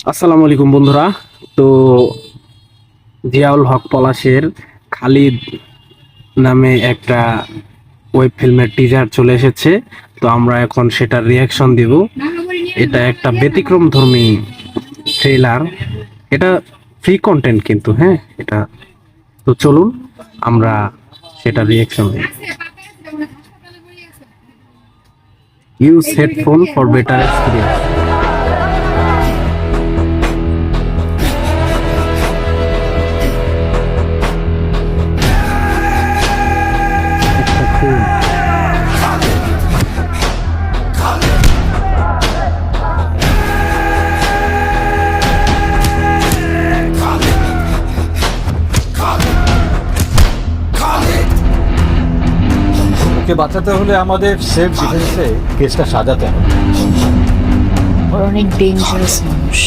আসসালামু আলাইকুম বন্ধুরা। তো জিয়াউল হক পলাশের খালিদ নামে একটা ওয়েব ফিল্মের টিজার চলে এসেছে। তো আমরা এখন সেটার রিয়াকশন দিব। এটা একটা ব্যতিক্রমধর্মী ট্রেলার। এটা ফ্রি কন্টেন্ট কিন্তু, হ্যাঁ এটা। তো চলুন আমরা সেটার রিয়াকশন দিই। Use headphone for better experience. Okay বাঁচাতে হলে আমাদের সেফ ডিফেন্সে কেসটা সাজাতে হবে। ওর অনেক ডেঞ্জারাস মানুষ।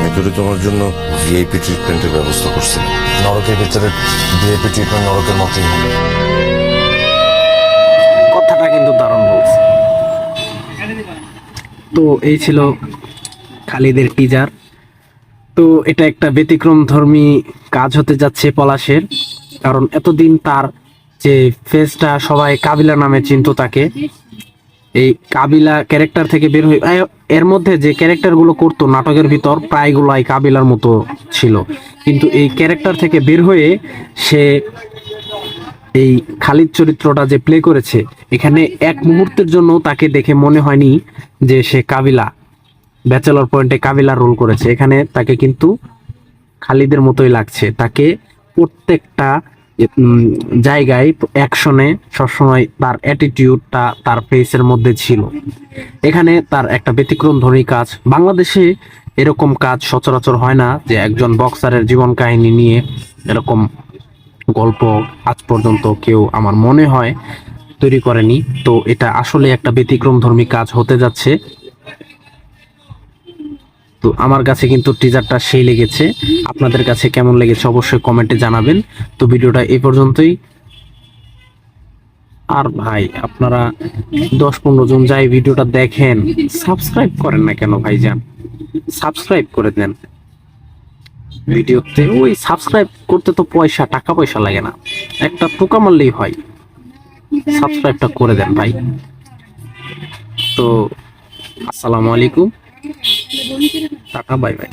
ভেতরে তোমার জন্য ভিআইপি ট্রিটমেন্টের ব্যবস্থা করছে। নরকের ভিতরে ভিআইপি ট্রিটমেন্ট নরকের মতোই হয়। কথাটা কিন্তু দারুণ বলছে। তো এই ছিল খালিদের টিজার। তো এটা একটা ব্যতিক্রমধর্মী কাজ হতে যাচ্ছে পলাশের, কারণ এতদিন তার যে ফেসটা সবাই কাবিলা নামে চিনতো তাকে, এই কাবিলা ক্যারেক্টার থেকে বের হয়ে এর মধ্যে যে ক্যারেক্টারগুলো করতো নাটকের ভিতর প্রায়গুলাই কাবিলার মতো ছিল, কিন্তু এই ক্যারেক্টার থেকে বের হয়ে সে এই খালিদ চরিত্রটা যে প্লে করেছে, এখানে এক মুহূর্তের জন্য তাকে দেখে মনে হয়নি যে সে কাবিলা ব্যাচেলর পয়েন্টে কাবিলার রোল করেছে। এখানে তাকে কিন্তু খালিদের মতোই লাগছে। তাকে প্রত্যেকটা জায়গায় অ্যাকশনে সবসময় তার অ্যাটিটিউডটা তার ফেসের মধ্যে ছিল। এখানে তার একটা ব্যতিক্রমধর্মী কাজ। বাংলাদেশে এরকম কাজ সচরাচর হয় না, যে একজন বক্সারের জীবন কাহিনী নিয়ে এরকম গল্প আজ পর্যন্ত কেউ আমার মনে হয় তৈরি করেনি। তো এটা আসলে একটা ব্যতিক্রমধর্মী কাজ হতে যাচ্ছে। তো আমার কাছে কিন্তু টিজারটা সেই লেগেছে। আপনাদের কাছে কেমন লেগেছে অবশ্যই কমেন্টে জানাবেন। তো ভিডিওটা এই পর্যন্তই। আর ভাই আপনারা 10-15 জন যাই ভিডিওটা দেখেন, সাবস্ক্রাইব করেন না কেন ভাইজান? সাবস্ক্রাইব করে দেন। ভিডিওতে ওই সাবস্ক্রাইব করতে তো টাকা পয়সা লাগে না, একটা টোকা মারলেই হয়। সাবস্ক্রাইবটা করে দেন ভাই। তো আসসালামু আলাইকুম, টাটা, বাই বাই।